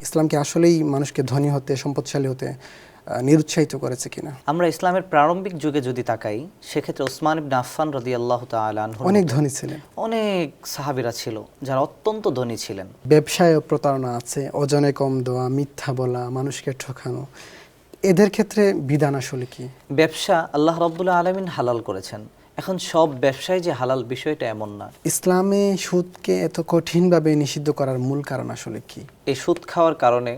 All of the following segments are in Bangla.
ইসলাম কি আসলেই মানুষকে ধনী হতে, সম্পদশালী হতে নিরুৎসাহিত করেছে কিনা? আমরা ইসলামের প্রারম্ভিক যুগে যদি তাকাই, সেক্ষেত্রে ওসমান ইবনে আফফান রাদিয়াল্লাহু তাআলা আনহুর অনেক মতো ধনী ছিলেন। অনেক সাহাবীরা ছিল যারা অত্যন্ত ধনী ছিলেন। ব্যবসায় প্রতারণা আছে, ওজনে কম দেওয়া, মিথ্যা বলা, মানুষকে ঠকানো। এদের ক্ষেত্রে বিধান আসলে কি? ব্যবসা আল্লাহ রাব্বুল আলামিন হালাল করেছেন। এখন সব ব্যবসায় যে হালাল বিষয়টা এমন না। ইসলামে সুদকে এত কঠিনভাবে নিষিদ্ধ করার মূল কারণ আসলে কি? এই সুদ খাওয়ার কারণে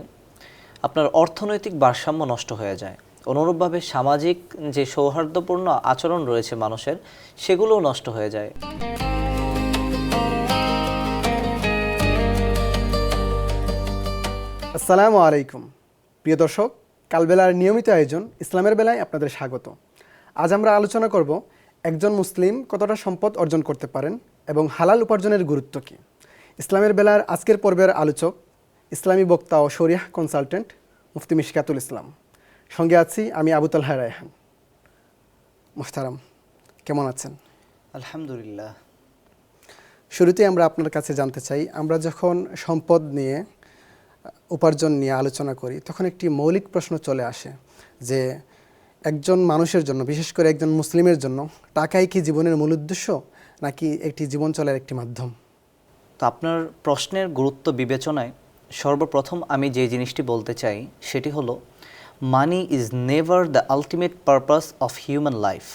আপনার অর্থনৈতিক ভারসাম্য নষ্ট হয়ে যায়, অনুরূপভাবে সামাজিক যে সৌহার্দ্যপূর্ণ আচরণ রয়েছে মানুষের, সেগুলোও নষ্ট হয়ে যায়। আসসালামু আলাইকুম প্রিয় দর্শক, কালবেলার নিয়মিত আয়োজন ইসলামের বেলায় আপনাদের স্বাগত। আজ আমরা আলোচনা করব একজন মুসলিম কতটা সম্পদ অর্জন করতে পারেন এবং হালাল উপার্জনের গুরুত্ব কী। ইসলামের বেলার আজকের পর্বের আলোচক ইসলামী বক্তা ও শরিয়াহ কনসালটেন্ট মুফতি মিশকাতুল ইসলাম। সঙ্গে আছি আমি আবু তালহা রায়হান। মুহতারাম, কেমন আছেন? আলহামদুলিল্লাহ। শুরুতেই আমরা আপনার কাছে জানতে চাই, আমরা যখন সম্পদ নিয়ে, উপার্জন নিয়ে আলোচনা করি, তখন একটি মৌলিক প্রশ্ন চলে আসে যে একজন মানুষের জন্য, বিশেষ করে একজন মুসলিমের জন্য, টাকাই কি জীবনের মূল উদ্দেশ্য নাকি একটি জীবন চলার একটি মাধ্যম? তো আপনার প্রশ্নের গুরুত্ব বিবেচনায় সর্বপ্রথম আমি যে জিনিসটি বলতে চাই সেটি হলো, money is never the ultimate purpose of human life.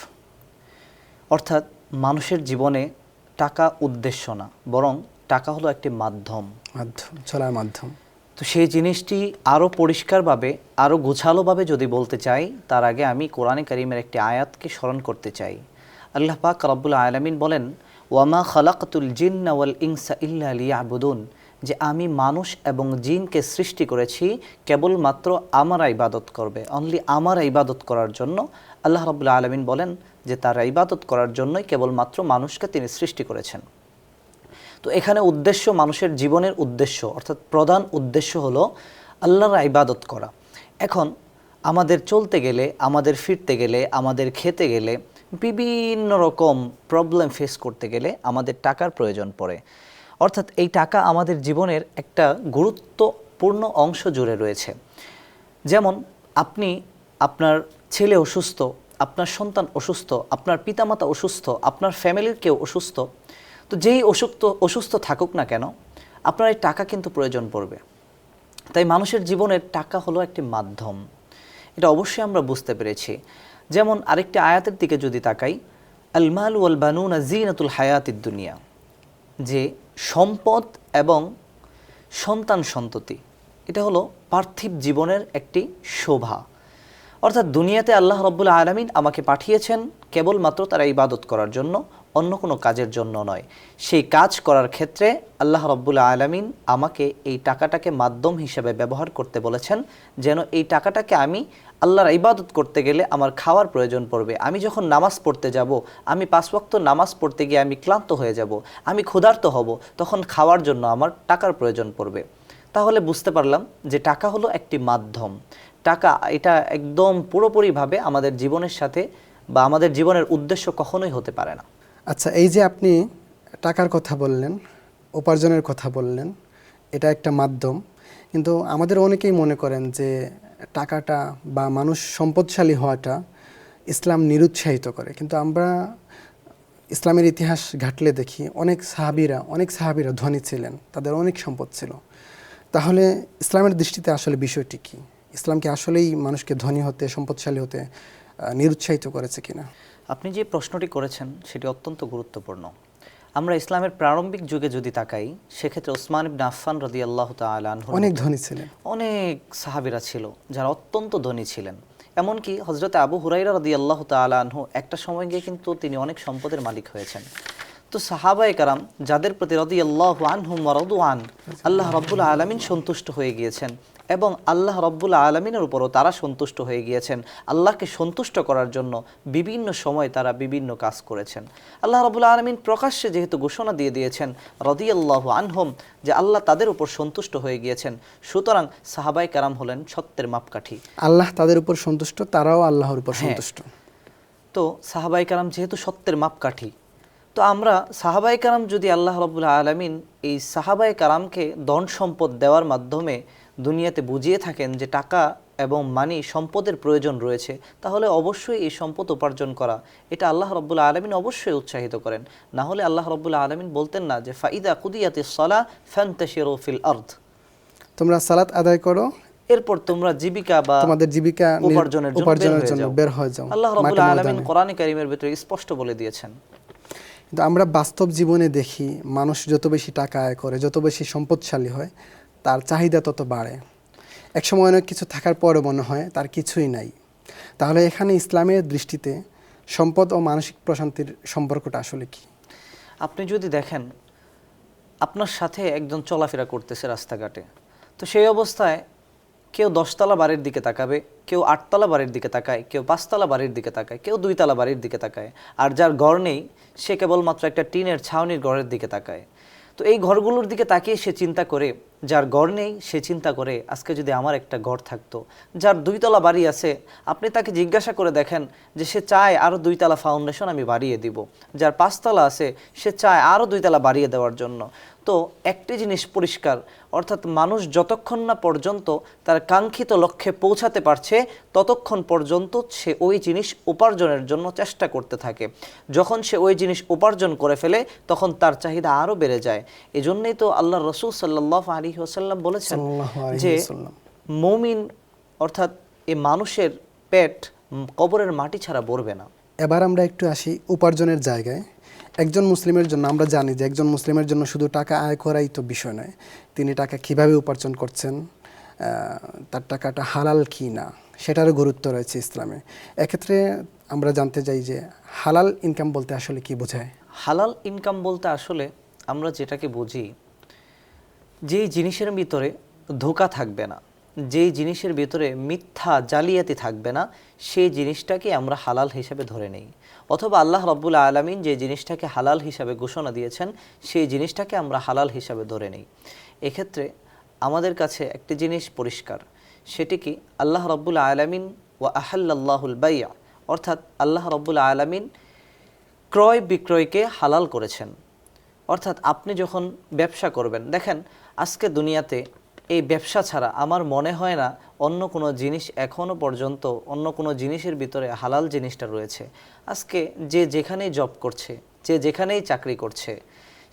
অর্থাৎ মানুষের জীবনে টাকা উদ্দেশ্য না, বরং টাকা হলো একটি মাধ্যম, চলার মাধ্যম। তো সেই জিনিসটি আরও পরিষ্কারভাবে, আরও গোছালোভাবে যদি বলতে চাই, তার আগে আমি কোরআনে কারিমের একটি আয়াতকে স্মরণ করতে চাই। আল্লাহ পাক রব্বুল আলামিন বলেন, ওয়ামা খালাকতুল জিন্না ওয়াল ইনসা ইল্লা লিয়াবুদুন, যে আমি মানুষ এবং জিনকে সৃষ্টি করেছি কেবলমাত্র আমার ইবাদত করবে, অনলি আমার ইবাদত করার জন্য। আল্লাহ রব্বুল আলামিন বলেন যে তার ইবাদত করার জন্যই কেবলমাত্র মানুষকে তিনি সৃষ্টি করেছেন। তো এখানে উদ্দেশ্য, মানুষের জীবনের উদ্দেশ্য অর্থাৎ প্রধান উদ্দেশ্য হলো আল্লাহর ইবাদত করা। এখন আমাদের চলতে গেলে, আমাদের ফিরতে গেলে, আমাদের খেতে গেলে, বিভিন্ন রকম প্রবলেম ফেস করতে গেলে আমাদের টাকার প্রয়োজন পড়ে। অর্থাৎ এই টাকা আমাদের জীবনের একটা গুরুত্বপূর্ণ অংশ জুড়ে রয়েছে। যেমন আপনি, আপনার ছেলে অসুস্থ, আপনার সন্তান অসুস্থ, আপনার পিতামাতা অসুস্থ, আপনার ফ্যামিলির কেউ অসুস্থ, তো যেই অসুস্থ থাকুক না কেন, আপনার এই টাকা কিন্তু প্রয়োজন পড়বে। তাই মানুষের জীবনের টাকা হলো একটি মাধ্যম, এটা অবশ্যই আমরা বুঝতে পেরেছি। যেমন আরেকটি আয়াতের দিকে যদি তাকাই, আল মাল ওয়াল বানুনা জিনাতুল হায়াতিদ দুনিয়া, যে সম্পদ এবং সন্তান সন্ততি এটা হলো পার্থিব জীবনের একটি শোভা। অর্থাৎ দুনিয়াতে আল্লাহ রাব্বুল আলামিন আমাকে পাঠিয়েছেন কেবলমাত্র তারা ইবাদত করার জন্য, অন্য কোনো কাজের জন্য নয়। সেই কাজ করার ক্ষেত্রে আল্লাহ রাব্বুল আলামিন আমাকে এই টাকাটাকে মাধ্যম হিসেবে ব্যবহার করতে বলেছেন, যেন এই টাকাটাকে আমি আল্লাহর ইবাদত করতে গেলে আমার খাওয়ার প্রয়োজন পড়বে। আমি যখন নামাজ পড়তে যাব, আমি 5 ওয়াক্ত নামাজ পড়তে গিয়ে আমি ক্লান্ত হয়ে যাব, আমি ক্ষুধার্ত হব, তখন খাওয়ার জন্য আমার টাকার প্রয়োজন পড়বে। তাহলে বুঝতে পারলাম যে টাকা হলো একটি মাধ্যম। টাকা এটা একদম পুরোপুরিভাবে আমাদের জীবনের সাথে বা আমাদের জীবনের উদ্দেশ্য কখনোই হতে পারে না। আচ্ছা, এই যে আপনি টাকার কথা বললেন, উপার্জনের কথা বললেন, এটা একটা মাধ্যম, কিন্তু আমাদের অনেকেই মনে করেন যে টাকাটা বা মানুষ সম্পদশালী হওয়াটা ইসলাম নিরুৎসাহিত করে। কিন্তু আমরা ইসলামের ইতিহাস ঘাটলে দেখি অনেক সাহাবীরা ধনী ছিলেন, তাদের অনেক সম্পদ ছিল। তাহলে ইসলামের দৃষ্টিতে আসলে বিষয়টি কি? ইসলাম কি আসলেই মানুষকে ধনী হতে, সম্পদশালী হতে নিরুৎসাহিত করেছে কিনা? আপনি যে প্রশ্নটি করেছেন সেটি অত্যন্ত গুরুত্বপূর্ণ। আমরা ইসলামের প্রারম্ভিক যুগে যদি তাকাই, সেক্ষেত্রে ওসমান ইবনে আফফান রাদিয়াল্লাহু তাআলা আনহুর অনেক ধনী ছিলেন। অনেক সাহাবীরা ছিল যারা অত্যন্ত ধনী ছিলেন। এমনকি হযরতে আবু হুরায়রা রাদিয়াল্লাহু তাআলা আনহু একটা সময় গিয়ে কিন্তু তিনি অনেক সম্পদের মালিক হয়েছেন। তো সাহাবায়ে কেরাম যাদের প্রতি রাদিয়াল্লাহু আনহুম ওয়া রাদু আন, আল্লাহ রাব্বুল আলামিন সন্তুষ্ট হয়ে গিয়েছেন এবং আল্লাহ রাব্বুল আলামিনের উপরও তারা সন্তুষ্ট হয়ে গিয়েছেন। আল্লাহকে সন্তুষ্ট করার জন্য বিভিন্ন সময় তারা বিভিন্ন কাজ করেছেন। আল্লাহ রাব্বুল আলামিন প্রকাশ্যে যেহেতু ঘোষণা দিয়ে দিয়েছেন রাদিয়াল্লাহু আনহুম, যে আল্লাহ তাদের উপর সন্তুষ্ট হয়ে গিয়েছেন, সুতরাং সাহাবায়ে কেরাম হলেন সত্যের মাপকাঠি। আল্লাহ তাদের উপর সন্তুষ্ট, তারাও আল্লাহর উপর সন্তুষ্ট। তো সাহাবায়ে কেরাম যেহেতু সত্যের মাপকাঠি, তো আমরা সাহাবায়ে কেরাম যদি আল্লাহ রাব্বুল আলামিন এই সাহাবায়ে কেরামকে ধন সম্পদ দেওয়ার মাধ্যমে দুনিয়াতে বুঝিয়ে থাকেন যে টাকা এবং মানি সম্পদের প্রয়োজন রয়েছে, তাহলে অবশ্যই এই সম্পদ উপার্জন করা এটা আল্লাহ রাব্বুল আলামিন অবশ্যই উৎসাহিত করেন। না হলে আল্লাহ রাব্বুল আলামিন বলতেন না যে ফাইদা কুদিয়াতিস সালাহ ফান্তাশিরু ফিল আরদ, তোমরা সালাত আদায় করো, এরপর তোমরা জীবিকা বা তোমাদের জীবিকা উপার্জনের জন্য বের হয়ে যাও। আল্লাহ রাব্বুল মাঠে আলামিন ময়দানে। কোরআনে কারীমের ভিতরে স্পষ্ট বলে দিয়েছেন। কিন্তু আমরা বাস্তব জীবনে দেখি মানুষ যত বেশি টাকা আয় করে, যত বেশি সম্পদশালী হয়, তার চাহিদা তত বাড়ে। একসময় অনেক কিছু থাকার পরও মনে হয় তার কিছুই নাই। তাহলে এখানে ইসলামের দৃষ্টিতে সম্পদ ও মানসিক প্রশান্তির সম্পর্কটা আসলে কি? আপনি যদি দেখেন আপনার সাথে একজন চলাফেরা করতেছে রাস্তাঘাটে, তো সেই অবস্থায় কেউ 10তলা বাড়ির দিকে তাকাবে, কেউ 8তলা বাড়ির দিকে তাকায়, কেউ 5তলা বাড়ির দিকে তাকায়, কেউ 2তলা বাড়ির দিকে তাকায়, আর যার ঘর নেই সে কেবলমাত্র একটা টিনের ছাউনির ঘরের দিকে তাকায়। তো এই ঘরগুলোর দিকে তাকিয়ে সে চিন্তা করে, যার ঘর নেই সে চিন্তা করে আজকে যদি আমার একটা ঘর থাকতো। যার 2তলা বাড়ি আছে আপনি তাকে জিজ্ঞাসা করে দেখেন যে সে চায় আরও 2তলা ফাউন্ডেশন আমি বাড়িয়ে দিব। যার 5তলা আছে সে চায় আরও 2তলা বাড়িয়ে দেওয়ার জন্য। তো একটি জিনিস পরিষ্কার, অর্থাৎ মানুষ যতক্ষণ না পর্যন্ত তার কাঙ্ক্ষিত লক্ষ্যে পৌঁছাতে পারছে ততক্ষণ পর্যন্ত সে ওই জিনিস উপার্জনের জন্য চেষ্টা করতে থাকে। যখন সে ওই জিনিস উপার্জন করে ফেলে তখন তার চাহিদা আরও বেড়ে যায়। এজন্যই তো আল্লাহ রাসূল সাল্লাল্লাহু আলাইহি ওয়াসাল্লাম বলেছেন যে মুমিন অর্থাৎ এই মানুষের পেট কবরের মাটি ছাড়া ভরবে না। এবার আমরা একটু আসি উপার্জনের জায়গায়। একজন মুসলিমের জন্য আমরা জানি যে একজন মুসলিমের জন্য শুধু টাকা আয় করাই তো বিষয় নয়, তিনি টাকা কিভাবে উপার্জন করছেন, তার টাকাটা হালাল কি না সেটারও গুরুত্ব রয়েছে ইসলামে। এক্ষেত্রে আমরা জানতে চাই যে হালাল ইনকাম বলতে আসলে কি বোঝায়? হালাল ইনকাম বলতে আসলে আমরা যেটাকে বুঝি, যেই জিনিসের ভিতরে ধোঁকা থাকবে না, যেই জিনিসের ভিতরে মিথ্যা জালিয়াতি থাকবে না, সেই জিনিসটাকে আমরা হালাল হিসাবে ধরে নেই। অথবা আল্লাহ রাব্বুল আলামিন যে জিনিসটাকে হালাল হিসাবে ঘোষণা দিয়েছেন সেই জিনিসটাকে আমরা হালাল হিসাবে ধরে নেই। এক্ষেত্রে আমাদের কাছে একটি জিনিস পরিষ্কার, সেটি কি আল্লাহ রাব্বুল আলামিন ওয়া আহাল্লাল্লাহুল বাই'a, অর্থাৎ আল্লাহ রাব্বুল আলামিন ক্রয় বিক্রয়কে হালাল করেছেন। অর্থাৎ আপনি যখন ব্যবসা করবেন, দেখেন আজকে দুনিয়াতে এই ব্যবসা ছাড়া আমার মনে হয় না অন্য কোনো জিনিস এখনও পর্যন্ত অন্য কোনো জিনিসের ভিতরে হালাল জিনিসটা রয়েছে। আজকে যে যেখানেই জব করছে, যে যেখানেই চাকরি করছে,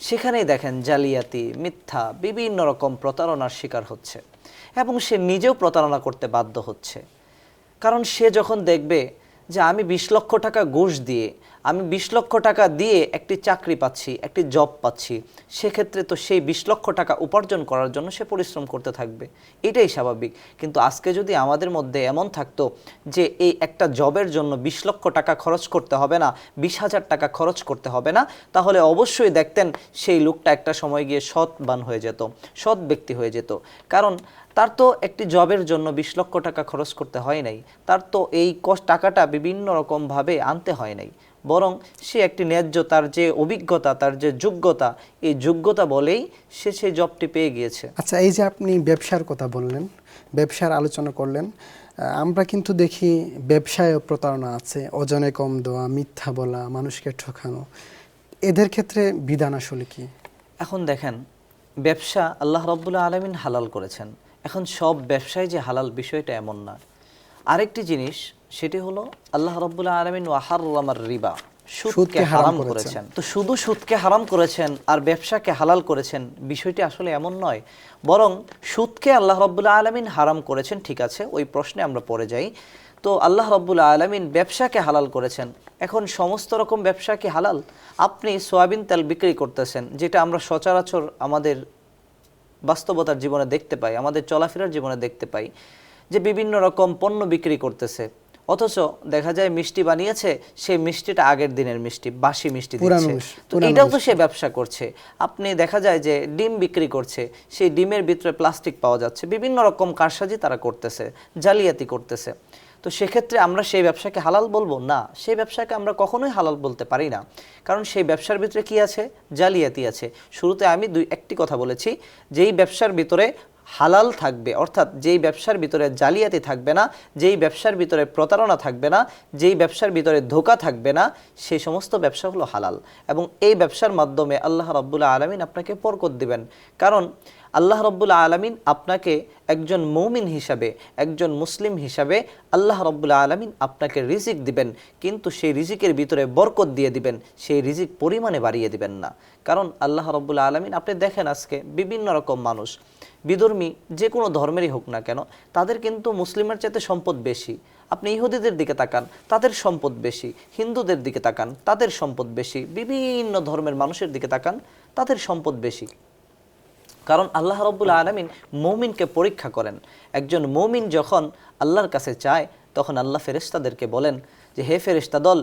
সেখানেই দেখেন জালিয়াতি, মিথ্যা, বিভিন্ন রকম প্রতারণার শিকার হচ্ছে এবং সে নিজেও প্রতারণা করতে বাধ্য হচ্ছে। কারণ সে যখন দেখবে যে আমি 20 লক্ষ টাকা ঘুষ দিয়ে, আমি 20 লক্ষ টাকা দিয়ে একটি চাকরি পাচ্ছি, একটি জব পাচ্ছি, সেক্ষেত্রে তো সেই 20 লক্ষ টাকা উপার্জন করার জন্য সে পরিশ্রম করতে থাকবে, এটাই স্বাভাবিক। কিন্তু আজকে যদি আমাদের মধ্যে এমন থাকতো যে এই একটা জবের জন্য 20 লক্ষ টাকা খরচ করতে হবে না, 20,000 টাকা খরচ করতে হবে না, তাহলে অবশ্যই দেখতেন সেই লোকটা একটা সময় গিয়ে সৎবান হয়ে যেত, সৎ ব্যক্তি হয়ে যেত। কারণ তার তো একটি জবের জন্য 20 লক্ষ টাকা খরচ করতে হয় নাই, তার তো এই টাকাটা বিভিন্ন রকমভাবে আনতে হয় নাই, বরং সে একটি ন্যায্য, তার যে অভিজ্ঞতা, তার যে যোগ্যতা, এই যোগ্যতা বলেই সে সেই জবটি পেয়ে গিয়েছে। আচ্ছা, এই যে আপনি ব্যবসার কথা বললেন, ব্যবসার আলোচনা করলেন, আমরা কিন্তু দেখি ব্যবসায় প্রতারণা আছে, ওজনে কম দেওয়া, মিথ্যা বলা, মানুষকে ঠকানো। এদের ক্ষেত্রে বিধান আসলে কি? এখন দেখেন, ব্যবসা আল্লাহ রাব্বুল আলামিন হালাল করেছেন। এখন সব ব্যবসায় যে হালাল বিষয়টা এমন না। আরেকটি জিনিস, সেটি হলো আল্লাহ রাব্বুল আলামিন ওয়া হাররামার রিবা, সুদকে হারাম করেছেন। তো শুধু সুদকে হারাম করেছেন আর ব্যবসাকে হালাল করেছেন, বিষয়টি আসলে এমন নয়। বরং সুদকে আল্লাহ রাব্বুল আলামিন হারাম করেছেন, ঠিক আছে, ওই প্রশ্নে আমরা পরে যাই। তো আল্লাহ রাব্বুল আলামিন ব্যবসাকে হালাল করেছেন। এখন সমস্ত রকম ব্যবসা কি হালাল? আপনি সয়াবিন তেল বিক্রি করতেছেন, যেটা আমরা সচরাচর আমাদের বাস্তবতার জীবনে দেখতে পাই, আমাদের চলাফেরার জীবনে দেখতে পাই যে বিভিন্ন রকম পণ্য বিক্রি করতেছে, অথচ দেখা যায় মিষ্টি বানিয়েছে, সেই মিষ্টিটা আগের দিনের মিষ্টি, বাসি মিষ্টি দিচ্ছে। তো এটাও তো সে ব্যবসা করছে। আপনি দেখা যায় যে ডিম বিক্রি করছে, সেই ডিমের ভিতরে প্লাস্টিক পাওয়া যাচ্ছে, বিভিন্ন রকম কারসাজি তারা করতেছে, জালিয়াতি করতেছে। তো সেক্ষেত্রে আমরা সেই ব্যবসাকে হালাল বলবো না, সেই ব্যবসাকে আমরা কখনোই হালাল বলতে পারি না। কারণ সেই ব্যবসার ভিতরে কি আছে? জালিয়াতি আছে। শুরুতে আমি একটি কথা বলেছি, যেই ব্যবসার ভিতরে হালাল থাকবে, অর্থাৎ যেই ব্যবসার ভিতরে জালিয়াতি থাকবে না, যেই ব্যবসার ভিতরে প্রতারণা থাকবে না, যেই ব্যবসার ভিতরে ধোঁকা থাকবে না, সেই সমস্ত ব্যবসা হলো হালাল। এবং এই ব্যবসার মাধ্যমে আল্লাহ রাব্বুল আলামিন আপনাকে বরকত দিবেন। কারণ আল্লাহ রব্বুল আলামিন আপনাকে একজন মুমিন হিসাবে, একজন মুসলিম হিসাবে আল্লাহ রব্বুল আলামিন আপনাকে রিজিক দিবেন, কিন্তু সেই রিজিকের ভিতরে বরকত দিয়ে দিবেন, সেই রিজিক পরিমাণে বাড়িয়ে দিবেন না। কারণ আল্লাহ রব্বুল আলামিন, আপনি দেখেন আজকে বিভিন্ন রকম মানুষ, বিধর্মী যে কোনো ধর্মেরই হোক না কেন, তাদের কিন্তু মুসলিমের চাইতে সম্পদ বেশি। আপনি ইহুদিদের দিকে তাকান, তাদের সম্পদ বেশি। হিন্দুদের দিকে তাকান, তাদের সম্পদ বেশি। বিভিন্ন ধর্মের মানুষের দিকে তাকান, তাদের সম্পদ বেশি। কারণ আল্লাহ রব্বুল আলামিন মুমিনকে পরীক্ষা করেন। একজন মুমিন যখন আল্লাহর কাছে চায়, তখন আল্লাহ ফেরেশতাদেরকে বলেন যে, হে ফেরেশতা দল,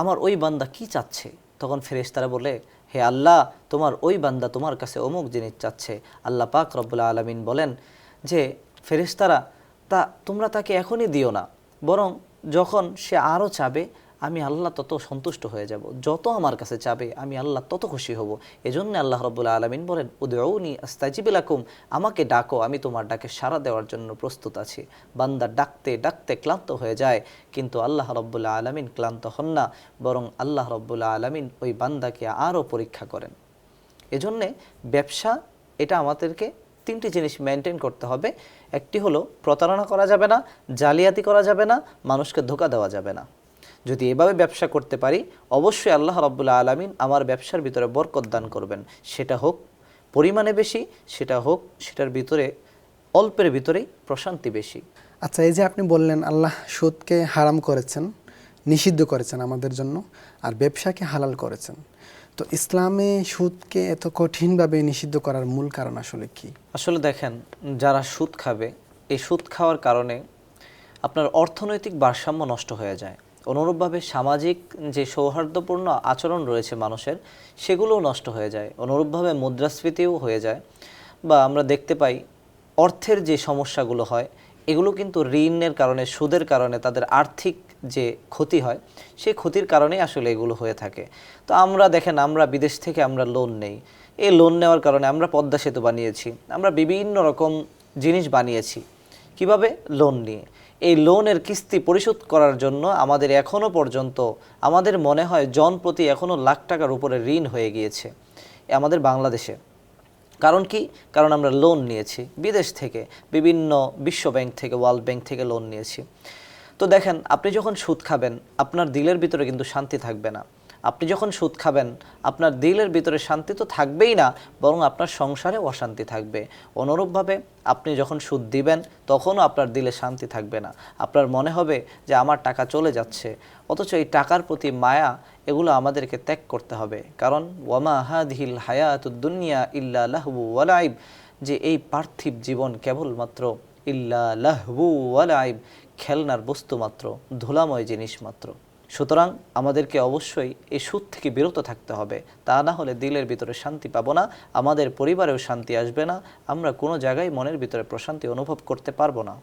আমার ওই বান্দা কি চাচ্ছে? তখন ফেরেশতারা বলে, হে আল্লাহ, তোমার ওই বান্দা তোমার কাছে অমুক জিনিস চাচ্ছে। আল্লাহ পাক রব্বুল আলামিন বলেন যে, ফেরেশতারা, তোমরা তাকে এখনই দিও না, বরং যখন সে আরও চাবে, আমি আল্লাহ তত সন্তুষ্ট হয়ে যাব। যত আমার কাছে চাবে, আমি আল্লাহ তত খুশি হব। এজন্য আল্লাহ রাব্বুল আলামিন বলেন, উদউনি আস্তাজিব লাকুম, আমাকে ডাকো, আমি তোমার ডাকে সাড়া দেওয়ার জন্য প্রস্তুত আছি। বান্দা ডাকতে ডাকতে ক্লান্ত হয়ে যায়, কিন্তু আল্লাহ রাব্বুল আলামিন ক্লান্ত হন না, বরং আল্লাহ রাব্বুল আলামিন ওই বান্দাকে আরও পরীক্ষা করেন। এজন্যে ব্যবসা, এটা আমাদেরকে তিনটি জিনিস মেনটেন করতে হবে। একটি হলো, প্রতারণা করা যাবে না, জালিয়াতি করা যাবে না, মানুষকে ধোঁকা দেওয়া যাবে না। যদি এভাবে ব্যবসা করতে পারি, অবশ্যই আল্লাহ রাব্বুল আলামিন আমার ব্যবসার ভিতরে বরকত দান করবেন। সেটা হোক পরিমাণে বেশি, সেটা হোক সেটার ভিতরে অল্পের ভিতরেই প্রশান্তি বেশি। আচ্ছা, এই যে আপনি বললেন আল্লাহ সুদকে হারাম করেছেন, নিষিদ্ধ করেছেন আমাদের জন্য, আর ব্যবসাকে হালাল করেছেন, তো ইসলামে সুদকে এত কঠিনভাবে নিষিদ্ধ করার মূল কারণ আসলে কি? আসলে দেখেন, যারা সুদ খাবে, এই সুদ খাওয়ার কারণে আপনার অর্থনৈতিক ভারসাম্য নষ্ট হয়ে যায়। অনুরূপভাবে সামাজিক যে সৌহার্দ্যপূর্ণ আচরণ রয়েছে মানুষের, সেগুলোও নষ্ট হয়ে যায়। অনুরূপভাবে মুদ্রাস্ফীতিও হয়ে যায়। বা আমরা দেখতে পাই অর্থের যে সমস্যাগুলো হয়, এগুলো কিন্তু ঋণের কারণে, সুদের কারণে তাদের আর্থিক যে ক্ষতি হয়, সেই ক্ষতির কারণেই আসলে এগুলো হয়ে থাকে। তো আমরা দেখেন, আমরা বিদেশ থেকে আমরা লোন নেই। এই লোন নেওয়ার কারণে আমরা পদ্মা সেতু বানিয়েছি, আমরা বিভিন্ন রকম জিনিস বানিয়েছি। কিভাবে? লোন নিয়ে। এই লোনের কিস্তি পরিশোধ করার জন্য আমাদের এখনও পর্যন্ত, আমাদের মনে হয় জনপ্রতি এখনও লাখ টাকার উপরে ঋণ হয়ে গিয়েছে আমাদের বাংলাদেশে। কারণ কি? কারণ আমরা লোন নিয়েছি বিদেশ থেকে, বিভিন্ন বিশ্ব ব্যাংক থেকে, ওয়ার্ল্ড ব্যাংক থেকে লোন নিয়েছি। তো দেখেন, আপনি যখন সুদ খাবেন, আপনার দিলের ভিতরে কিন্তু শান্তি থাকবে না। আপনি যখন সুদ খাবেন, আপনার দিলের ভিতরে শান্তি তো থাকবেই না, বরং আপনার সংসারে অশান্তি থাকবে। অনুরূপভাবে আপনি যখন সুদ দিবেন, তখনও আপনার দিলে শান্তি থাকবে না। আপনার মনে হবে যে আমার টাকা চলে যাচ্ছে, অথচ এই টাকার প্রতি মায়া, এগুলো আমাদেরকে ত্যাগ করতে হবে। কারণ ওয়ামা হাদিহিল হায়াতুদ দুনিয়া ইল্লা লাহবু ওয়া লাইব, যে এই পার্থিব জীবন কেবলমাত্র ইল্লা লাহবু ওয়া লাইব, খেলনার বস্তু মাত্র, ধুলাময় জিনিস মাত্র। সুতরাং আমাদেরকে অবশ্যই এই সুদ থেকে বিরত থাকতে হবে। তা না হলে দিলের ভিতরে শান্তি পাবো না, আমাদের পরিবারেও শান্তি আসবে না, আমরা কোনো জায়গায় মনের ভিতরে প্রশান্তি অনুভব করতে পারবো না।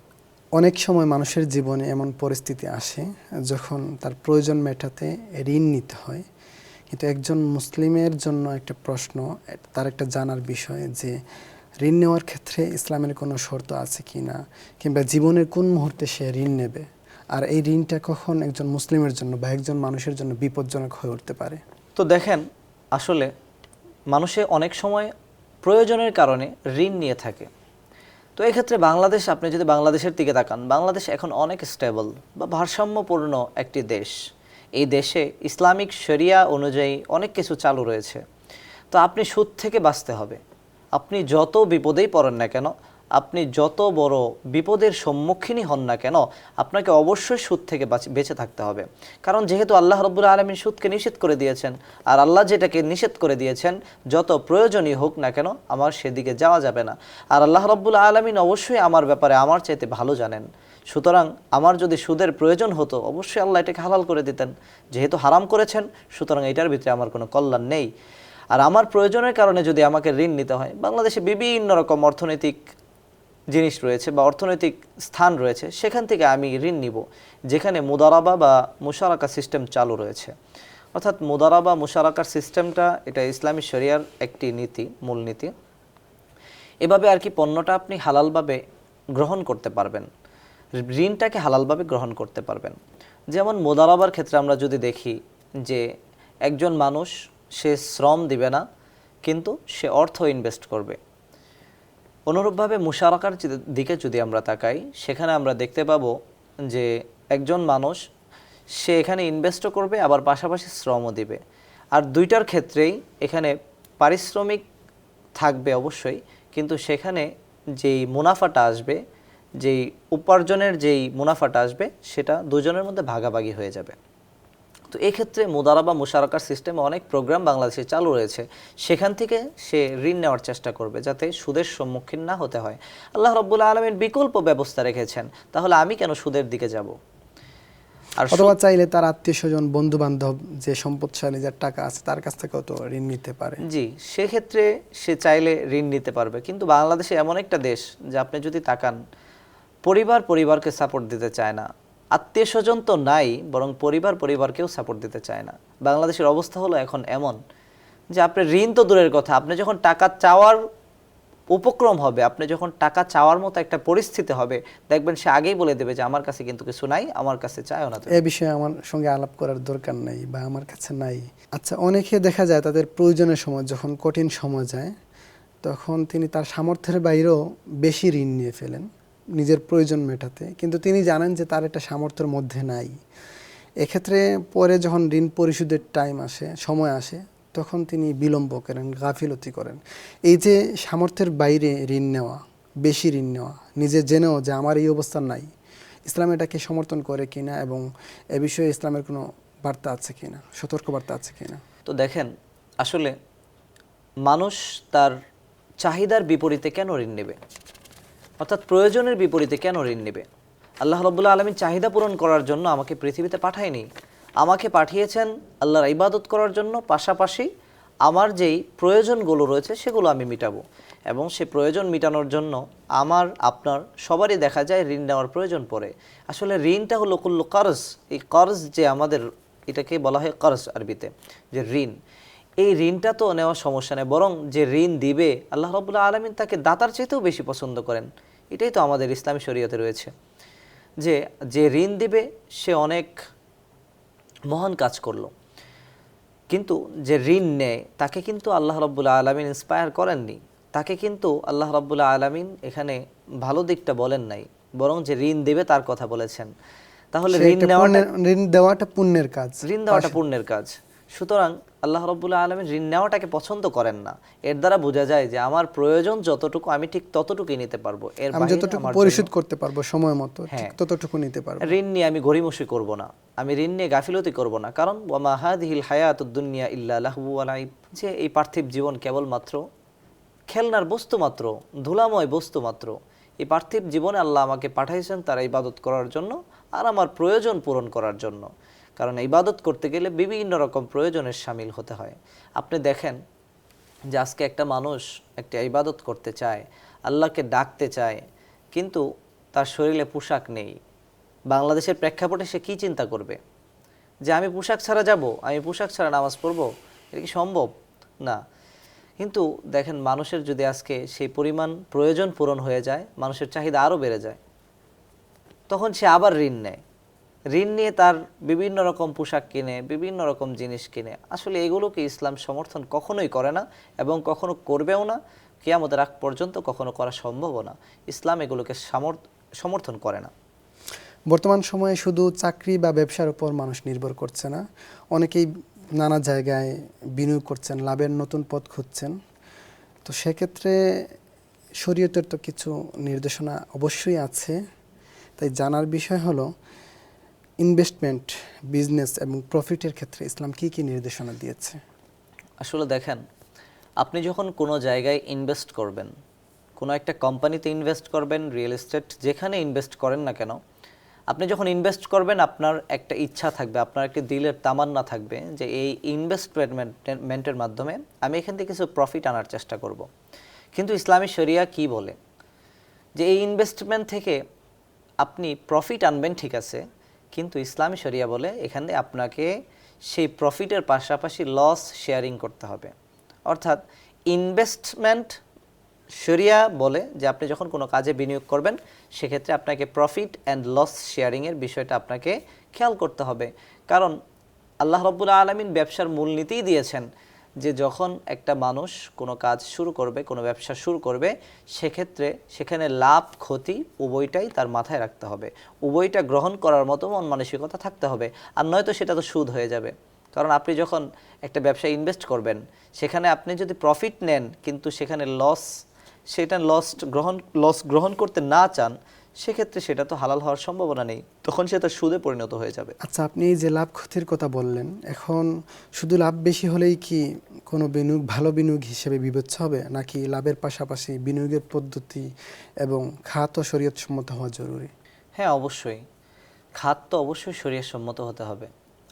অনেক সময় মানুষের জীবনে এমন পরিস্থিতি আসে যখন তার প্রয়োজন মেটাতে ঋণ নিতে হয়। কিন্তু একজন মুসলিমের জন্য একটা প্রশ্ন, তার একটা জানার বিষয় যে ঋণ নেওয়ার ক্ষেত্রে ইসলামের কোনো শর্ত আছে কি না, কিংবা জীবনের কোন মুহূর্তে সে ঋণ নেবে, আর এই ঋণটা কখন একজন মুসলিমের জন্য বা একজন মানুষের জন্য বিপজ্জনক হয়ে উঠতে পারে। তো দেখেন, আসলে মানুষে অনেক সময় প্রয়োজনের কারণে ঋণ নিয়ে থাকে। তো এক্ষেত্রে বাংলাদেশ, আপনি যদি বাংলাদেশের দিকে তাকান, বাংলাদেশ এখন অনেক স্টেবল বা ভারসাম্যপূর্ণ একটি দেশ। এই দেশে ইসলামিক শরিয়া অনুযায়ী অনেক কিছু চালু রয়েছে। তো আপনি সুদ থেকে বাঁচতে হবে। আপনি যত বিপদেই পড়েন না কেন, আপনি যত বড় বিপদের সম্মুখীনই হন না কেন, আপনাকে অবশ্যই সুদ থেকে বেঁচে থাকতে হবে। কারণ যেহেতু আল্লাহ রাব্বুল আলামিন সুদকে নিষেধ করে দিয়েছেন, আর আল্লাহ যেটাকে নিষেধ করে দিয়েছেন, যত প্রয়োজনই হোক না কেন, আমার সেদিকে যাওয়া যাবে না। আর আল্লাহ রাব্বুল আলামিন অবশ্যই আমার ব্যাপারে আমার চাইতে ভালো জানেন। সুতরাং আমার যদি সুদের প্রয়োজন হতো, অবশ্যই আল্লাহ এটাকে হালাল করে দিতেন। যেহেতু হারাম করেছেন, সুতরাং এটার ভিতরে আমার কোনো কল্যাণ নেই। আর আমার প্রয়োজনের কারণে যদি আমাকে ঋণ নিতে হয়, বাংলাদেশে বিভিন্ন রকম অর্থনৈতিক জিনিস রয়েছে বা অর্থনৈতিক স্থান রয়েছে, সেখান থেকে আমি ঋণ নিব যেখানে মুদারাবা বা মুশারাকা সিস্টেম চালু রয়েছে। অর্থাৎ মুদারাবা মুশারাকার সিস্টেমটা, এটা ইসলামী শরিয়ার একটি নীতি, মূলনীতি। এভাবে আর কি পণ্যটা আপনি হালালভাবে গ্রহণ করতে পারবেন, ঋণটাকে হালালভাবে গ্রহণ করতে পারবেন। যেমন মুদারাবার ক্ষেত্রে আমরা যদি দেখি যে একজন মানুষ, সে শ্রম দিবে না, কিন্তু সে অর্থ ইনভেস্ট করবে। অনুরূপভাবে মুশারাকার দিকে যদি আমরা তাকাই, সেখানে আমরা দেখতে পাবো যে একজন মানুষ সে এখানে ইনভেস্টও করবে, আবার পাশাপাশি শ্রমও দিবে। আর দুইটার ক্ষেত্রেই এখানে পারিশ্রমিক থাকবে অবশ্যই, কিন্তু সেখানে যেই মুনাফাটা আসবে, যেই উপার্জনের যেই মুনাফাটা আসবে, সেটা দুজনের মধ্যে ভাগাভাগি হয়ে যাবে। তো এই ক্ষেত্রে মুদারাবা মুশারাকার সিস্টেমে অনেক প্রোগ্রাম বাংলাদেশে চালু রয়েছে, সেখান থেকে সে ঋণ নেওয়ার চেষ্টা করবে যাতে সুদের সম্মুখীন না হতে হয়। আল্লাহ রাব্বুল আলামিন বিকল্প ব্যবস্থা রেখেছেন, তাহলে আমি কেন সুদের দিকে যাব? আর অথবা চাইলে তার আত্মীয় স্বজন, বন্ধু বান্ধব, যে সম্পদশালী, যার টাকা আছে, তার কাছ থেকেও তো ঋণ নিতে পারে। জি, সেক্ষেত্রে সে চাইলে ঋণ নিতে পারবে। কিন্তু বাংলাদেশে এমন একটা দেশ যে আপনি যদি তাকান, পরিবারকে সাপোর্ট দিতে চায় না, আত্মীয় স্বজন তো নাই, বরং পরিবারকেও সাপোর্ট দিতে চায় না। বাংলাদেশের অবস্থা হলো এখন এমন যে আপনি ঋণ তো দূরের কথা, আপনি যখন টাকা চাওয়ার উপক্রম হবে, আপনি যখন টাকা চাওয়ার মতো একটা পরিস্থিতি হবে, দেখবেন সে আগেই বলে দেবে যে আমার কাছে কিন্তু কিছু নাই, আমার কাছে চাইও না তুমি। এ বিষয়ে আমার সঙ্গে আলাপ করার দরকার নাই বা আমার কাছে নাই। আচ্ছা, অনেকে দেখা যায় তাদের প্রয়োজনের সময়, যখন কঠিন সময় যায়, তখন তিনি তার সামর্থ্যের বাইরেও বেশি ঋণ নিয়ে ফেলেন নিজের প্রয়োজন মেটাতে, কিন্তু তিনি জানেন যে তার এটা সামর্থ্যের মধ্যে নাই। এক্ষেত্রে পরে যখন ঋণ পরিশোধের সময় আসে, তখন তিনি বিলম্ব করেন, গাফিলতি করেন। এই যে সামর্থ্যের বাইরে ঋণ নেওয়া, বেশি ঋণ নেওয়া, নিজে জেনেও যে আমার এই অবস্থা নাই, ইসলাম এটাকে সমর্থন করে কিনা, এবং এ বিষয়ে ইসলামের কোনো বার্তা আছে কিনা, সতর্ক বার্তা আছে কিনা? তো দেখেন, আসলে মানুষ তার চাহিদার বিপরীতে কেন ঋণ নেবে, অর্থাৎ প্রয়োজনের বিপরীতে কেন ঋণ নেবে? আল্লাহ রাব্বুল আলামিন চাহিদা পূরণ করার জন্য আমাকে পৃথিবীতে পাঠায়নি, আমাকে পাঠিয়েছেন আল্লাহর ইবাদত করার জন্য, পাশাপাশি আমার যেই প্রয়োজনগুলো রয়েছে সেগুলো আমি মিটাবো। এবং সে প্রয়োজন মিটানোর জন্য আমার আপনার সবারই দেখা যায় ঋণ নেওয়ার প্রয়োজন পড়ে। আসলে ঋণটা হলো কুল্লু কারজ। এই কারজ যে আমাদের, এটাকে বলা হয় কারজ আরবিতে, যে ঋণ। এই ঋণটা তো নেওয়া সমস্যা নেই, বরং যে ঋণ দিবে আল্লাহ রাব্বুল আলামিন তাকে দাতার চাইতেও বেশি পছন্দ করেন। এটাই তো আমাদের ইসলামী শরীয়তে রয়েছে, যে যে ঋণ দিবে সে অনেক মহান কাজ করলো। কিন্তু যে ঋণ নেয় তাকে কিন্তু আল্লাহ রাব্বুল আলামিন ইন্সপায়ার করেননি, তাকে কিন্তু আল্লাহ রাব্বুল আলামিন এখানে ভালো দিকটা বলেন নাই, বরং যে ঋণ দেবে তার কথা বলেছেন। তাহলে ঋণ দেওয়াটা পুণ্যের কাজ, ঋণ দেওয়াটা পুণ্যের কাজ। সুতরাং আল্লাহ রাব্বুল আলামিন ঋণ নেওয়াটাকে পছন্দ করেন না। এর দ্বারা বোঝা যায় যে আমার প্রয়োজন যতটুকু, আমি ঠিক ততটুকুই নিতে পারবো, এর আমি বাইরে যতটুকু আমার পরিশোধ জন্য, করতে পারবো সময় মতো, ঠিক হ্যাঁ, ততটুকু নিতে পারবো। ঋণ নিয়ে আমি গড়িমসি করব না, আমি ঋণ নিয়ে গাফিলতি করব না। কারণ ওয়ামা হাদিহিল হায়াতুদ দুনিয়া ইল্লা লাহবু ওয়া লাইব, যে এই পার্থিব জীবন কেবলমাত্র খেলনার বস্তু মাত্র, ধুলাময় বস্তু মাত্র। এই পার্থিব জীবনে আল্লাহ আমাকে পাঠাইছেন তার ইবাদত করার জন্য আর আমার প্রয়োজন পূরণ করার জন্য। কারণ ইবাদত করতে গেলে বিভিন্ন রকম প্রয়োজনের শামিল হতে হয়। আপনি দেখেন যে আজকে একটা মানুষ একটা ইবাদত করতে চায়, আল্লাহকে ডাকতে চায়, কিন্তু তার শরীরে পোশাক নেই। বাংলাদেশের প্রেক্ষাপটে সে কী চিন্তা করবে? যে আমি পোশাক ছাড়া যাব, আমি পোশাক ছাড়া নামাজ পড়বো, এটা কি সম্ভব? না। কিন্তু দেখেন, মানুষের যদি আজকে সেই পরিমাণ প্রয়োজন পূরণ হয়ে যায়, মানুষের চাহিদা আরও বেড়ে যায়, তখন সে আবার ঋণ নেয়। ঋণ নিয়ে তার বিভিন্ন রকম পোশাক কিনে, বিভিন্ন রকম জিনিস কিনে। আসলে এগুলোকে ইসলাম সমর্থন কখনোই করে না, এবং কখনো করবেও না, কিয়ামতের আগ পর্যন্ত কখনো করা সম্ভবও না। ইসলাম এগুলোকে সমর্থন করে না। বর্তমান সময়ে শুধু চাকরি বা ব্যবসার উপর মানুষ নির্ভর করছে না, অনেকেই নানা জায়গায় বিনিয়োগ করছেন, লাভের নতুন পথ খুঁজছেন। তো সেক্ষেত্রে শরীয়তের তো কিছু নির্দেশনা অবশ্যই আছে। তাই জানার বিষয় হলো, ইনভেস্টমেন্ট, বিজনেস এবং প্রফিটের ক্ষেত্রে ইসলাম কি কি নির্দেশনা দিয়েছে? আসলে দেখেন, আপনি যখন কোনো জায়গায় ইনভেস্ট করবেন, কোনো একটা কোম্পানিতে ইনভেস্ট করবেন, রিয়েল এস্টেট যেখানে ইনভেস্ট করেন না কেন, আপনি যখন ইনভেস্ট করবেন আপনার একটা ইচ্ছা থাকবে, আপনার একটা দিলের তামান্না থাকবে যে এই ইনভেস্টমেন্টের মাধ্যমে আমি এখান থেকে কিছু প্রফিট আনার চেষ্টা করব। কিন্তু ইসলামী শরিয়া কি বলে? যে এই ইনভেস্টমেন্ট থেকে আপনি প্রফিট আনবেন, ঠিক আছে, কিন্তু ইসলামী শরিয়া বলে এখানে আপনাকে সেই প্রফিটের পাশাপাশি লস শেয়ারিং করতে হবে। অর্থাৎ ইনভেস্টমেন্ট, শরিয়া বলে যে আপনি যখন কোনো কাজে বিনিয়োগ করবেন, সেক্ষেত্রে আপনাকে প্রফিট অ্যান্ড লস শেয়ারিংয়ের বিষয়টা আপনাকে খেয়াল করতে হবে। কারণ আল্লাহ রাব্বুল আলামিন ব্যবসার মূলনীতিই দিয়েছেন যে যখন একটা মানুষ কোনো কাজ শুরু করবে, কোনো ব্যবসা শুরু করবে, সেক্ষেত্রে সেখানে লাভ ক্ষতি উভয়টাই তার মাথায় রাখতে হবে, উভয়টা গ্রহণ করার মতো মন মানসিকতা থাকতে হবে। আর নয়তো সেটা তো সুদ হয়ে যাবে। কারণ আপনি যখন একটা ব্যবসায় ইনভেস্ট করবেন, সেখানে আপনি যদি প্রফিট নেন কিন্তু সেখানে সেটা লস গ্রহণ করতে না চান, সেক্ষেত্রে সেটা তো হালাল হওয়ার সম্ভাবনা নেই, তখন সেটা সুদে পরিণত হয়ে যাবে। আচ্ছা, আপনি এই যে লাভ ক্ষতির কথা বললেন, এখন শুধু লাভ বেশি হলেই কি কোনো বিনিয়োগ ভালো বিনিয়োগ হিসেবে বিবেচ্য হবে, নাকি লাভের পাশাপাশি বিনিয়োগের পদ্ধতি এবং খাত ও শরীয়ত সম্মত হওয়া জরুরি? হ্যাঁ, অবশ্যই খাত তো অবশ্যই শরীয়ত সম্মত হতে হবে।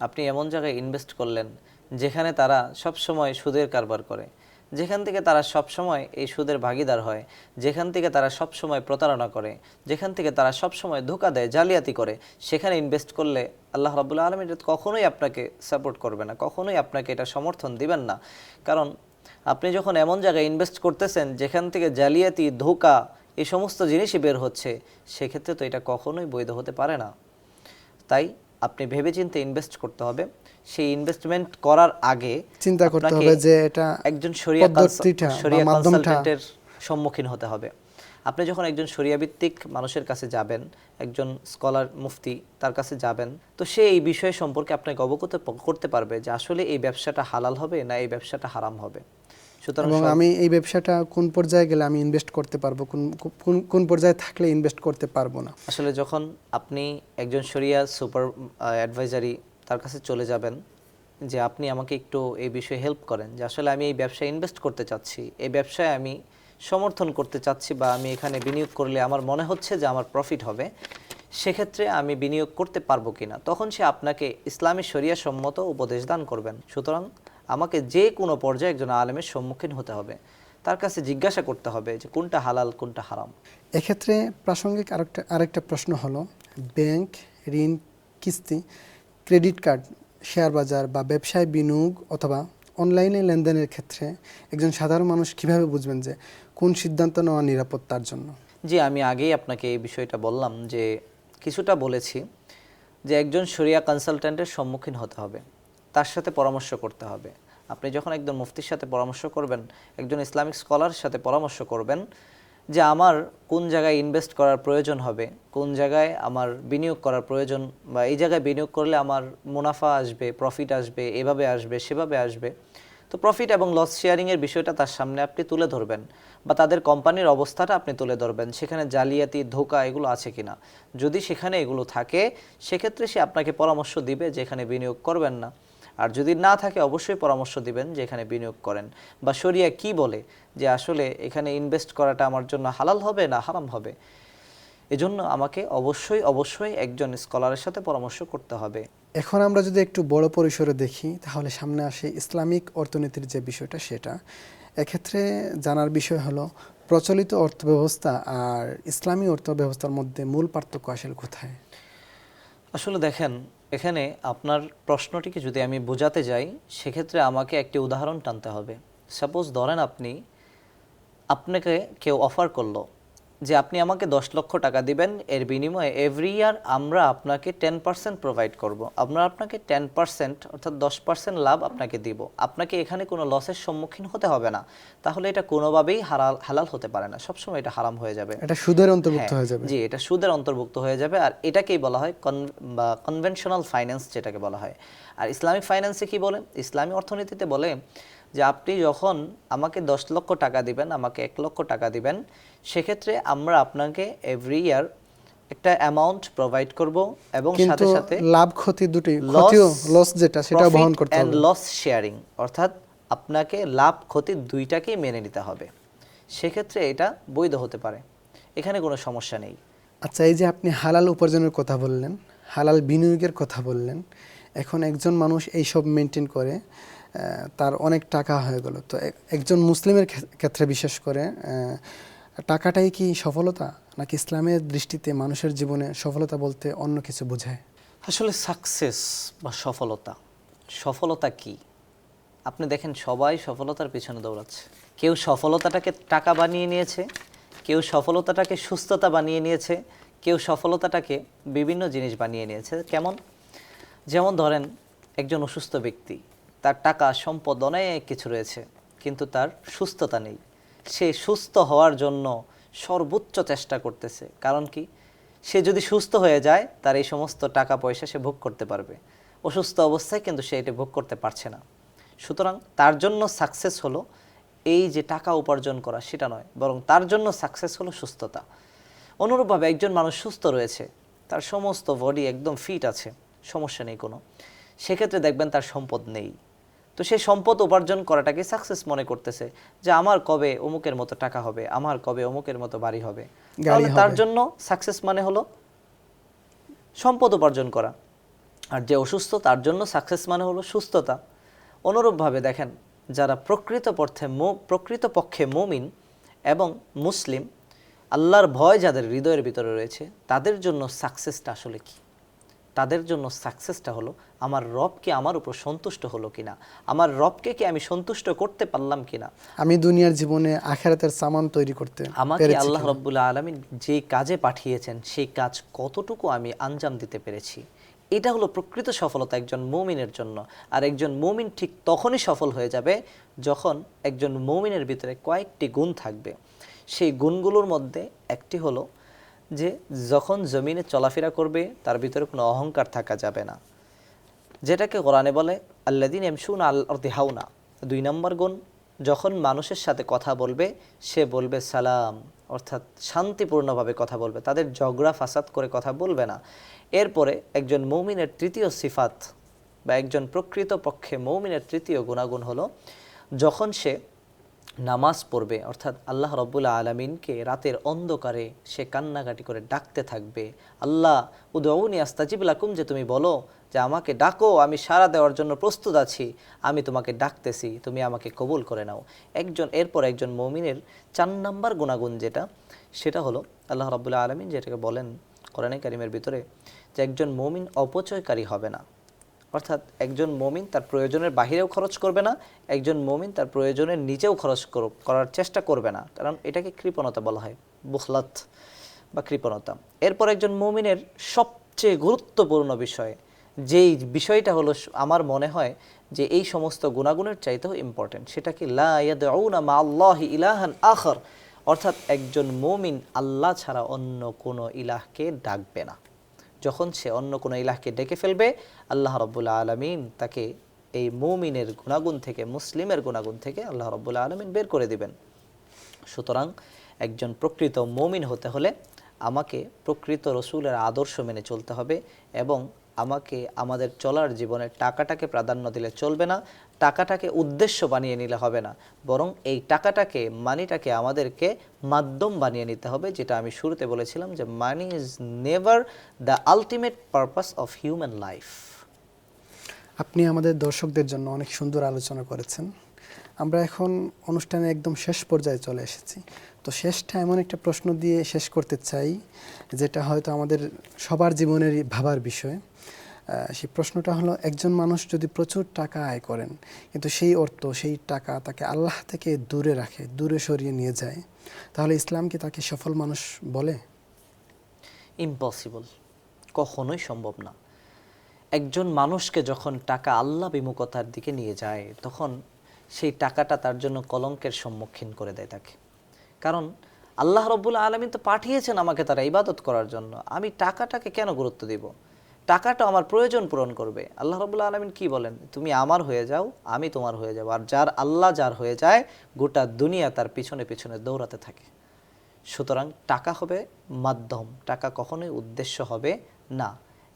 আপনি এমন জায়গায় ইনভেস্ট করলেন যেখানে তারা সব সময় সুদের কারবার করে, যেখান থেকে তারা সব সময় এই সুদের ভাগীদার হয়, যেখান থেকে তারা সব সময় প্রতারণা করে, যেখান থেকে তারা সব সময় ধোঁকা দেয়, জালিয়াতি করে, সেখানে ইনভেস্ট করলে আল্লাহ রাব্বুল আলামিন এটা কখনোই আপনাকে সাপোর্ট করবে না, কখনোই আপনাকে এটা সমর্থন দিবেন না। কারণ আপনি যখন এমন জায়গায় ইনভেস্ট করতেছেন যেখান থেকে জালিয়াতি, ধোঁকা, এই সমস্ত জিনিসই বের হচ্ছে, সেক্ষেত্রে তো এটা কখনোই বৈধ হতে পারে না। তাই আপনি ভেবেচিন্তে ইনভেস্ট করতে হবে। সেই ইনভেস্টমেন্ট করার আগে চিন্তা করতে আপনাকে হবে যে এটা একজন পদ্ধতিটা বা মাধ্যমটা কনসালটেন্টের সম্মুখীন হতে হবে। আপনি যখন একজন শরিয়া ভিত্তিক মানুষের কাছে যাবেন, একজন স্কলার, মুফতি, তার কাছে যাবেন, তো সে এই বিষয় সম্পর্কে আপনাকে অবগত করতে পারবে যে আসলে এই ব্যবসাটা হালাল হবে না এই ব্যবসাটা হারাম হবে। সুতরাং এবং আমি এই ব্যবসাটা কোন পর্যায়ে গেলে আমি ইনভেস্ট করতে পারবো, কোন পর্যায়ে থাকলে ইনভেস্ট করতে পারবো না। আসলে যখন আপনি একজন শরিয়া সুপার অ্যাডভাইজারি তার কাছে চলে যাবেন যে আপনি আমাকে একটু এই বিষয়ে হেল্প করেন, যে আসলে আমি এই ব্যবসায় ইনভেস্ট করতে চাচ্ছি, এই ব্যবসায় আমি সমর্থন করতে চাচ্ছি, বা আমি এখানে বিনিয়োগ করলে আমার মনে হচ্ছে যে আমার প্রফিট হবে, সেক্ষেত্রে আমি বিনিয়োগ করতে পারবো কিনা, তখন সে আপনাকে ইসলামী শরিয়া সম্মত উপদেশ দান করবেন। সুতরাং আমাকে যে কোনো পর্যায়ে একজন আলেমের সম্মুখীন হতে হবে, তার কাছে জিজ্ঞাসা করতে হবে যে কোনটা হালাল কোনটা হারাম। এক্ষেত্রে প্রাসঙ্গিক আরেকটা প্রশ্ন হলো, ব্যাংক, ঋণ, কিস্তি, ক্রেডিট কার্ড, শেয়ার বাজার বা ব্যবসায় বিনিয়োগ অথবা অনলাইনে লেনদেনের ক্ষেত্রে একজন সাধারণ মানুষ কিভাবে বুঝবেন যে কোন সিদ্ধান্ত নেওয়া নিরাপদ তার জন্য? জি, আমি আগেই আপনাকে এই বিষয়টা বললাম, যে কিছুটা বলেছি, যে একজন শরিয়া কনসালটেন্টের সম্মুখীন হতে হবে, তার সাথে পরামর্শ করতে হবে। আপনি যখন একজন মুফতির সাথে পরামর্শ করবেন, একজন ইসলামিক স্কলারের সাথে পরামর্শ করবেন যে আমার কোন জায়গায় ইনভেস্ট করার প্রয়োজন হবে, কোন জায়গায় আমার বিনিয়োগ করার প্রয়োজন, বা এই জায়গায় বিনিয়োগ করলে আমার মুনাফা আসবে, প্রফিট আসবে, এভাবে আসবে, সেভাবে আসবে, তো প্রফিট এবং লস শেয়ারিংয়ের বিষয়টা তার সামনে আপনি তুলে ধরবেন, বা তাদের কোম্পানির অবস্থাটা আপনি তুলে ধরবেন, সেখানে জালিয়াতি, ধোঁকা এগুলো আছে কিনা। যদি সেখানে এগুলো থাকে, সেক্ষেত্রে সে আপনাকে পরামর্শ দিবে যে এখানে বিনিয়োগ করবেন না। আর যদি না থাকে, অবশ্যই পরামর্শ দিবেন যে এখানে বিনিয়োগ করেন, বা শরিয়া কি বলে যে আসলে এখানে ইনভেস্ট করাটা আমার জন্য হালাল হবে না হারাম হবে। এজন্য আমাকে অবশ্যই একজন স্কলারের সাথে পরামর্শ করতে হবে। এখন আমরা যদি একটু বড় পরিসরে দেখি, তাহলে সামনে আসে ইসলামিক অর্থনীতির যে বিষয়টা, সেটা এক্ষেত্রে জানার বিষয় হলো প্রচলিত অর্থব্যবস্থা আর ইসলামী অর্থব্যবস্থার মধ্যে মূল পার্থক্য আসলে কোথায়? আসলে দেখেন, এখানে আপনার প্রশ্নটিকে যদি আমি বোঝাতে যাই, সেক্ষেত্রে আমাকে একটি উদাহরণ টানতে হবে। সাপোজ ধরেন আপনাকে কেউ অফার করলো যে আপনি আমাকে 10 লক্ষ টাকা দিবেন, এর বিনিময়ে এভরি ইয়ার আমরা আপনাকে 10% প্রোভাইড করব, আমরা আপনাকে 10% অর্থাৎ 10% লাভ আপনাকে দিব, আপনাকে এখানে কোনো লসের সম্মুখীন হতে হবে না। তাহলে এটা কোনোভাবেই হালাল হতে পারে না, সবসময় এটা হারাম হয়ে যাবে, এটা সুদের অন্তর্ভুক্ত হয়ে যাবে। জি, এটা সুদের অন্তর্ভুক্ত হয়ে যাবে। আর এটাকেই বলা হয় কনভেনশনাল ফাইন্যান্স, যেটাকে বলা হয়। আর ইসলামিক ফাইন্যান্সে কি বলে, ইসলামী অর্থনীতিতে বলে যে আপনি যখন আমাকে 10 লক্ষ টাকা দিবেন, আমাকে 1 লক্ষ টাকা দিবেন, সেক্ষেত্রে আমরা আপনাকে এভরি ইয়ার একটা অ্যামাউন্ট প্রোভাইড করব, এবং সাথে সাথে লাভ ক্ষতি দুটোই, ক্ষতিও লস যেটা সেটা বহন করতে হবে। লস শেয়ারিং, অর্থাৎ আপনাকে লাভ ক্ষতি দুইটাকেই মেনে নিতে হবে। সেক্ষেত্রে এটা বৈধ হতে পারে, এখানে কোনো সমস্যা নেই। আচ্ছা, এই যে আপনি হালাল উপার্জনের কথা বললেন, হালাল বিনিয়োগের কথা বললেন, এখন একজন মানুষ এই সব মেনটেন করে, তার অনেক টাকা হয়ে গেল, তো একজন মুসলিমের ক্ষেত্রে বিশেষ করে টাকাটাই কি সফলতা, নাকি ইসলামের দৃষ্টিতে মানুষের জীবনে সফলতা বলতে অন্য কিছু বোঝায়? আসলে সাকসেস বা সফলতা কি? আপনি দেখেন, সবাই সফলতার পিছনে দৌড়াচ্ছে। কেউ সফলতাটাকে টাকা বানিয়ে নিয়েছে, কেউ সফলতাটাকে সুস্থতা বানিয়ে নিয়েছে, কেউ সফলতাটাকে বিভিন্ন জিনিস বানিয়ে নিয়েছে। যেমন ধরেন একজন অসুস্থ ব্যক্তি, তার টাকা সম্পদ অনেক কিছু রয়েছে, কিন্তু তার সুস্থতা নেই। সে সুস্থ হওয়ার জন্য সর্বোচ্চ চেষ্টা করতেছে। কারণ কি? সে যদি সুস্থ হয়ে যায়, তার এই সমস্ত টাকা পয়সা সে ভোগ করতে পারবে। অসুস্থ অবস্থায় কিন্তু সে এটি ভোগ করতে পারছে না। সুতরাং তার জন্য সাকসেস হলো এই যে টাকা উপার্জন করা, সেটা নয়, বরং তার জন্য সাকসেস হলো সুস্থতা। অনুরূপভাবে একজন মানুষ সুস্থ রয়েছে, তার সমস্ত বডি একদম ফিট আছে, সমস্যা নেই কোনো, সেক্ষেত্রে দেখবেন তার সম্পদ নেই। তো সেই সম্পদ উপার্জন করাটাকে সাকসেস মনে করতেছে, যে আমার কবে অমুকের মতো টাকা হবে, আমার কবে অমুকের মতো বাড়ি হবে। তাহলে তার জন্য সাকসেস মানে হলো সম্পদ উপার্জন করা। আর যে অসুস্থ, তার জন্য সাকসেস মানে হলো সুস্থতা। অনুরূপভাবে দেখেন, যারা প্রকৃতপক্ষে মুমিন এবং মুসলিম, আল্লাহর ভয় যাদের হৃদয়ের ভিতরে রয়েছে, তাদের জন্য সাকসেসটা আসলে কি? তাদের জন্য সাকসেসটা হলো আমার রব কি আমার উপর সন্তুষ্ট হলো কিনা, আমার রবকে কি আমি সন্তুষ্ট করতে পারলাম কিনা, আমি দুনিয়ার জীবনে আখিরাতের সামান তৈরি করতে আমাকে পেরেছি আল্লাহ কিনা। রাব্বুল আলামিন যে কাজে পাঠিয়েছেন সেই কাজ কতটুকু আমি আঞ্জাম দিতে পেরেছি। এটা হলো প্রকৃত সফলতা একজন মুমিনের জন্য। আর একজন মুমিন ঠিক তখনই সফল হয়ে যাবে যখন একজন মুমিনের ভিতরে কয়েকটি গুণ থাকবে। সেই গুণগুলোর মধ্যে একটি হলো যে যখন জমিনে চলাফেরা করবে তার ভিতরে কোনো অহংকার থাকা যাবে না, যেটাকে কোরআনে বলে আল্লাযীনা ইয়ামশুনা আলাল আরদি হাওনা। 2 নম্বর গুণ, যখন মানুষের সাথে কথা বলবে সে বলবে সালাম, অর্থাৎ শান্তিপূর্ণভাবে কথা বলবে, তাদের ঝগড়া ফাসাদ করে কথা বলবে না। এরপরে একজন মুমিনের তৃতীয় সিফাত বা একজন প্রকৃতপক্ষে মুমিনের তৃতীয় গুণাগুণ হলো, যখন সে নামাজ পড়বে, অর্থাৎ আল্লাহ রাব্বুল আলামিনকে রাতের অন্ধকারে সে কান্নাকাটি করে ডাকতে থাকবে, আল্লাহ উদউনি আস্তাজিব লাকুম, যে তুমি বলো যে আমাকে ডাকো, আমি সাড়া দেওয়ার জন্য প্রস্তুত আছি, আমি তোমাকে ডাকতেছি, তুমি আমাকে কবুল করে নাও। এরপর একজন মুমিনের 4 নম্বর গুণাগুণ যেটা, সেটা হলো আল্লাহ রাব্বুল আলামিন যেটাকে বলেন কোরআনে কারিমের ভিতরে, যে একজন মুমিন অপচয়কারী হবে না। অর্থাৎ একজন মুমিন তার প্রয়োজনের বাহিরেও খরচ করবে না, একজন মুমিন তার প্রয়োজনের নিচেও খরচ করার চেষ্টা করবে না, কারণ এটাকে কৃপণতা বলা হয়, বুখলাত বা কৃপণতা। এরপর একজন মুমিনের সবচেয়ে গুরুত্বপূর্ণ বিষয়, যেই বিষয়টা হলো আমার মনে হয় যে এই সমস্ত গুণাগুণের চাইতেও ইম্পর্টেন্ট, সেটা কি লা ইয়াদউনা মা আল্লাহি ইলাহান আখর, অর্থাৎ একজন মুমিন আল্লাহ ছাড়া অন্য কোনো ইলাহকে ডাকবে না। যখন সে অন্য কোনো ইলাহকে ডেকে ফেলবে, আল্লাহ রাব্বুল আলামিন তাকে এই মুমিনের গুণাগুণ থেকে, মুসলিমের গুণাগুণ থেকে আল্লাহ রাব্বুল আলামিন বের করে দিবেন। সুতরাং একজন প্রকৃত মুমিন হতে হলে আমাকে প্রকৃত রসুলের আদর্শ মেনে চলতে হবে, এবং আমাকে আমাদের চলার জীবনে টাকাটাকে প্রাধান্য দিলে চলবে না, টাকাটাকে উদ্দেশ্য বানিয়ে নিলে হবে না, বরং এই মানিটাকে আমাদেরকে মাধ্যম বানিয়ে নিতে হবে। যেটা আমি শুরুতে বলেছিলাম যে money is never the ultimate purpose of human life. আপনি আমাদের দর্শকদের জন্য অনেক সুন্দর আলোচনা করেছেন। আমরা এখন অনুষ্ঠানে একদম শেষ পর্যায়ে চলে এসেছি। তো শেষটা এমন একটা প্রশ্ন দিয়ে শেষ করতে চাই, যেটা হয়তো আমাদের সবার জীবনেরই ভাবার বিষয়। সেই প্রশ্নটা হলো, একজন মানুষ যদি প্রচুর টাকা আয় করেন, কিন্তু সেই অর্থ, সেই টাকা তাকে আল্লাহ থেকে দূরে রাখে, দূরে সরিয়ে নিয়ে যায়, তাহলে ইসলাম কি তাকে সফল মানুষ বলে? ইম্পসিবল, কখনোই সম্ভব না। একজন মানুষকে যখন টাকা আল্লাহ বিমুখতার দিকে নিয়ে যায়, তখন সেই টাকাটা তার জন্য কলঙ্কের সম্মুখীন করে দেয় তাকে। কারণ আল্লাহ রাব্বুল আলামিন তো পাঠিয়েছেন আমাকে তার ইবাদত করার জন্য, আমি টাকাটাকে কেন গুরুত্ব দিব? টাকাটা আমার প্রয়োজন পূরণ করবে। আল্লাহ রাব্বুল আলামিন কি বলেন? তুমি আমার হয়ে যাও, আমি তোমার হয়ে যাব। আর যার হয়ে যায়, গোটা দুনিয়া তার পিছনে পিছনে দৌড়াতে থাকে। সুতরাং টাকা হবে মাধ্যম, টাকা কখনোই উদ্দেশ্য হবে না।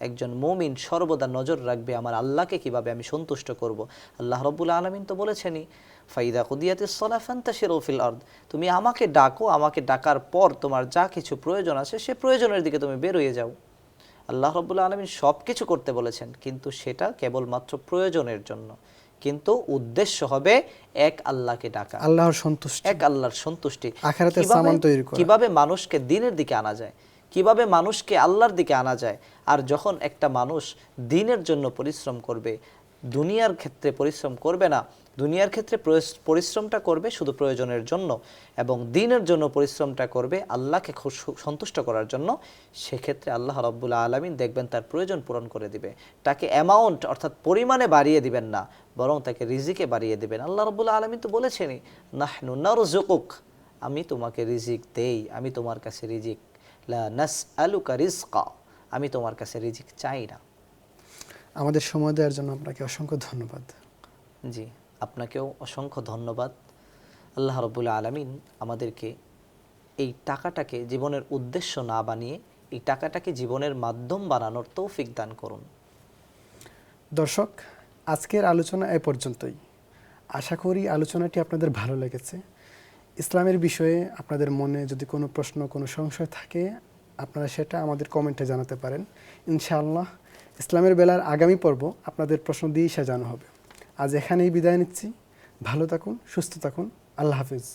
একজন মুমিন সর্বদা নজর রাখবে আমার আল্লাহকে কিভাবে আমি সন্তুষ্ট করব। আল্লাহ রাব্বুল আলামিন তো বলেছেনই, ফাইদা কুদিয়াতিস সালাহ ফান্তাশিরু ফিল আরদ, তুমি আমাকে ডাকো, আমাকে ডাকার পর তোমার যা কিছু প্রয়োজন আছে সে প্রয়োজনের দিকে তুমি বের হয়ে যাও। আল্লাহ রাব্বুল আলামিন সব কিছু করতে বলেছেন, কিন্তু সেটা কেবলমাত্র প্রয়োজনের জন্য, কিন্তু উদ্দেশ্য হবে এক আল্লাহকে ডাকা, আল্লাহর সন্তুষ্টি, এক আল্লাহর সন্তুষ্টি। আখিরাতের সামান তৈরি করা। কিভাবে মানুষকে দ্বীনের দিকে আনা যায়, কিভাবে মানুষকে আল্লাহর দিকে আনা যায়। আর যখন একটা মানুষ দ্বীনের জন্য পরিশ্রম করবে, দুনিয়ার ক্ষেত্রে পরিশ্রম করবে না, দুনিয়ার ক্ষেত্রে পরিশ্রমটা করবে শুধু প্রয়োজনের জন্য এবং দিনের জন্য পরিশ্রমটা করবে আল্লাহকে সন্তুষ্ট করার জন্য, সেক্ষেত্রে আল্লাহ রাব্বুল আলামিন দেখবেন তার প্রয়োজন পূরণ করে দিবে। তাকে অ্যামাউন্ট অর্থাৎ পরিমাণে বাড়িয়ে দিবেন না, বরং তাকে রিজিকে বাড়িয়ে দিবেন। আল্লাহ রাব্বুল আলামিন তো বলেছেনই, নাহনু নারযুকুক, আমি তোমাকে রিজিক দেই, আমি তোমার কাছে রিজিক, লা নাসআলুকা রিজকা, আমি তোমার কাছে রিজিক চাই না। আমাদের সময় দেওয়ার জন্য আপনাকে অসংখ্য ধন্যবাদ। জি, আপনাকেও অসংখ্য ধন্যবাদ। আল্লাহ রাব্বুল আলামিন আমাদেরকে এই টাকাটাকে জীবনের উদ্দেশ্য না বানিয়ে এই টাকাটাকে জীবনের মাধ্যম বানানোর তৌফিক দান করুন। দর্শক, আজকের আলোচনা এ পর্যন্তই। আশা করি আলোচনাটি আপনাদের ভালো লেগেছে। ইসলামের বিষয়ে আপনাদের মনে যদি কোনো প্রশ্ন, কোনো সংশয় থাকে, আপনারা সেটা আমাদের কমেন্টে জানাতে পারেন। ইনশাআল্লাহ ইসলামের বেলার আগামী পর্ব আপনাদের প্রশ্ন দিয়েই সাজানো হবে। আজ এখানেই বিদায় নিচ্ছি। ভালো থাকুন, সুস্থ থাকুন। আল্লাহ হাফিজ।